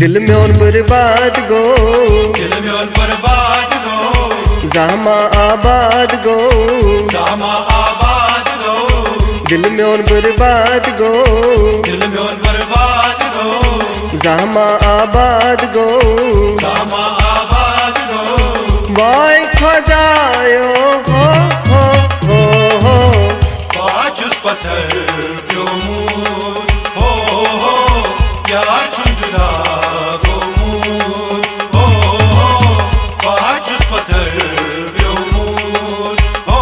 दिल में और बर्बाद गो, दिल में और बर्बाद गो, ज़हमा आबाद गो, ज़हमा आबाद गो, दिल में और बर्बाद गो, दिल में और बर्बाद गो, ज़हमा आबाद गो, ज़हमा आबाद गो। वाय खुदायो हो हो हो हो, काश उस पत्थर क्यों हो क्या चुन जुदा गो हो काश उस पत्थर क्यों हो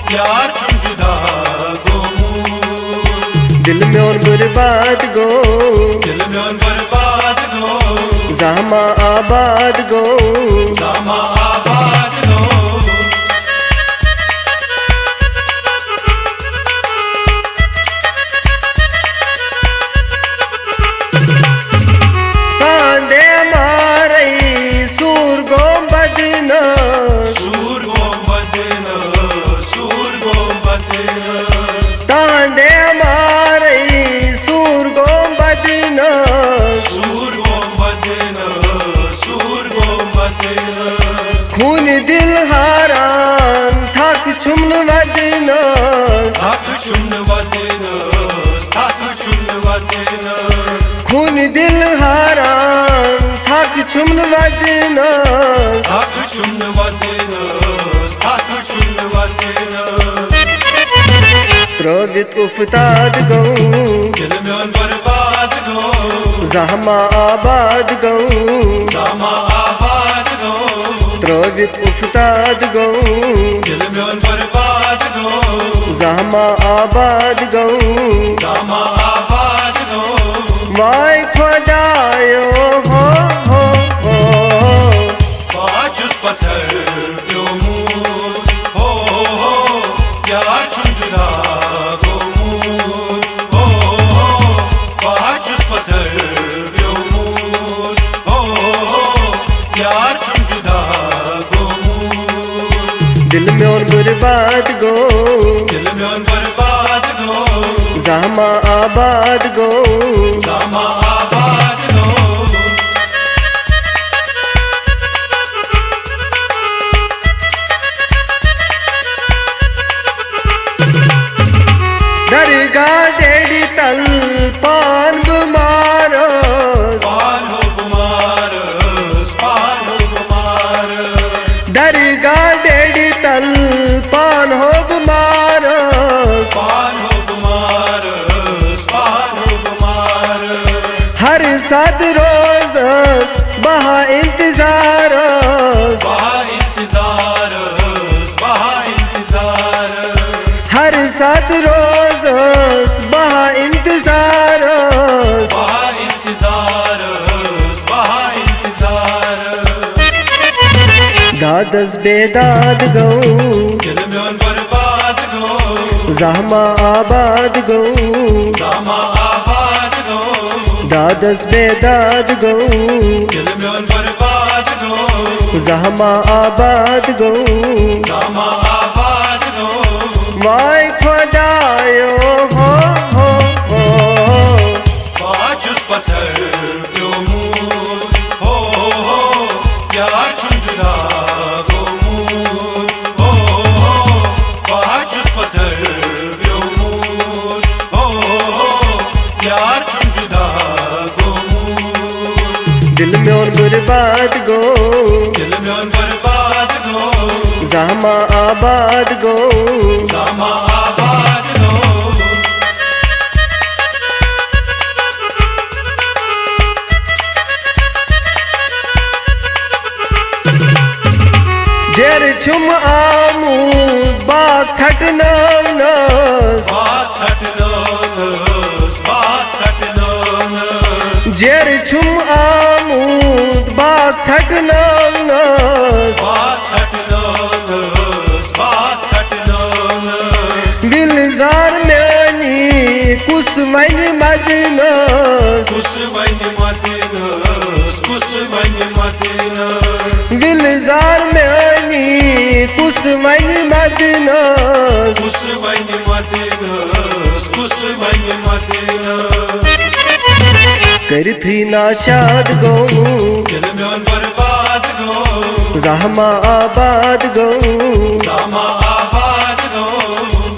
क्या चुन जुदा गो। दिल में और बर्बाद गो, दिल में और बर्बाद गो, ज़हमा आबाद गो, ज़हमा आबाद गो। कांदे मारई सूर गोंबद न, सूर गोंबद न, सूर गोंबद न, कांदे मारई सूर गोंबद न, सूर गोंबद न, सूर गोंबद न। खून दिल हारान थक छुमन वदन, थक चुन वदन, थक चुन वदन, खून दिल हारान थक छुमन वदन, थक चुन वदन, थक चुन वदन। त्रोवित उफताद गो, दिल में और बर्बाद गो, ज़हमा आबाद गो, ज़हमा आबाद गो, त्रोवित उफताद गो, दिल में और बर्बाद गो, ज़हमा आबाद गो, ज़हमा आबाद गो। वाय खुदायो हो हो हो, काश उस पत्थर क्यों हो क्या चुन जुदा गो हो काश उस पत्थर क्यों हो क्या चुन जुदा गो। दिल में और बर्बाद गो, दिल में और बर्बाद गो, ज़हमा आबाद गो, ज़हमा आबाद गो। दरगाह डेड़ी तल पान बुमारस, पान हो बुमारस, पान हो बुमारस, दरगाह डेड़ी तल पान हो बुमारस, पान हो बुमारस, पान हो बुमारस। हर साद रोज़स बहा इंतज़ारस, बहा इंतज़ारस, बहा इंतज़ारस, हर साद रोज़स बहा इंतज़ारस, बहा इंतज़ारस, बहा इंतज़ारस। दादस बेदाद गो, दिल में और बर्बाद गो, ज़हमा आबाद गो, ज़हमा आबाद गो, दादस बेदाद गो, दिल में और बर्बाद गो, ज़हमा आबाद गो, ज़हमा आबाद गो। वाय खुदायो हो हो हो, काश उस पत्थर क्यों हो क्या चुन जुदा गो हो काश उस पत्थर क्यों हो क्या चुन जुदा गो। दिल में और बर्बाद गो, दिल में और बर्बाद गो, ज़हमा आबाद गो, ज़हमा आबाद गो। जेर छुम आमूद बाग छटनानस, बात सटनानस, बात सटनानस, जेर छुम आमूद बाग छटनानस, बात सटनानस, बात सटनानस। दिलजार म्यानी कुस वन मदनस, कुस वन मदनस, कुस वन मदनस, दिलजार म्यानी कुस वन मदनस, कुस वन मदनस, कुस वन मदनस। कर थी नाशाद गो दिल में बर्बाद गो जहमा आबाद गो सामा आबाद गो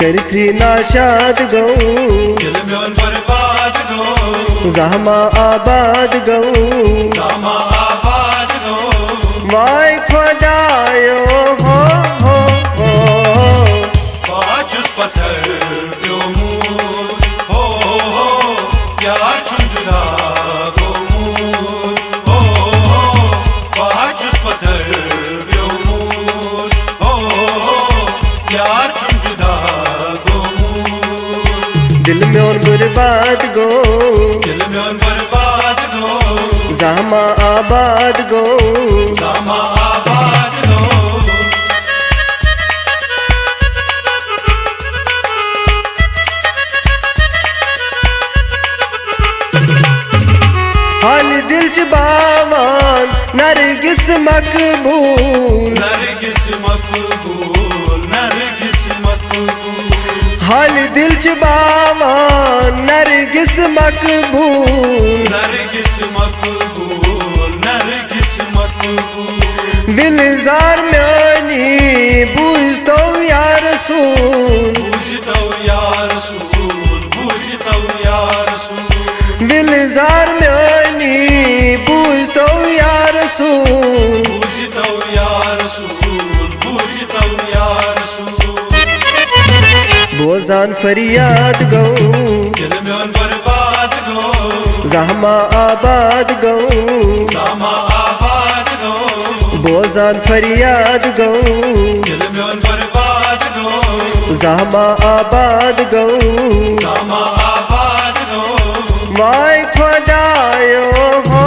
कर थी नाशाद गो दिल में बर्बाद गो जहमा आबाद गो सामा आबाद गो वाय खुदायो हो पाँच उस पत्थर जो मूल हो यार छुम जुदा गो मूल हो पाँच उस पत्थर जो मूल हो यार छुम जुदा गो मूल दिल में और बर्बाद गो दिल में बर्बाद गो जहमा आबाद गो सामा आबाद गो हाल दिल च बावान नरगिस मकबूल नरगिस मकबूल नरगिस मकबूल हाल दिल च बावान नरगिस मकबूल नरगिस मकबूल नरगिस मकबूल बिलजार म्यानी बूझतो या रसूल बुझतो या रसूल बुझतो या रसूल बिलजार म्यानी बूझतो या रसूल बुझतो या रसूल बुझतो या रसूल बोजान फरियाद गो दिल में बर्बाद गो जहमा आबाद गो सामा आबाद गो बोजान फरियाद गो दिल में बर्बाद गो जहमा आबाद गो सामा आबाद गो वाय खुदायो हो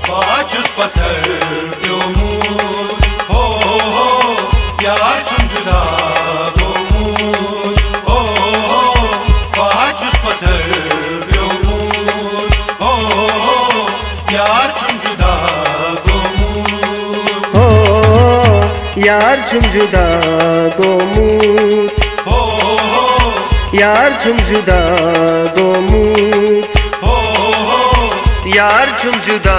पाँच उस पत्थर जो मूल हो यार छुम जुदा गो मूल हो पाँच उस पत्थर जो मूल हो यार छुम जुदा गो मूल हो यार झुम जुदा गोमूत हो यार झुम जुदा गोमूत हो यार झुम जुदा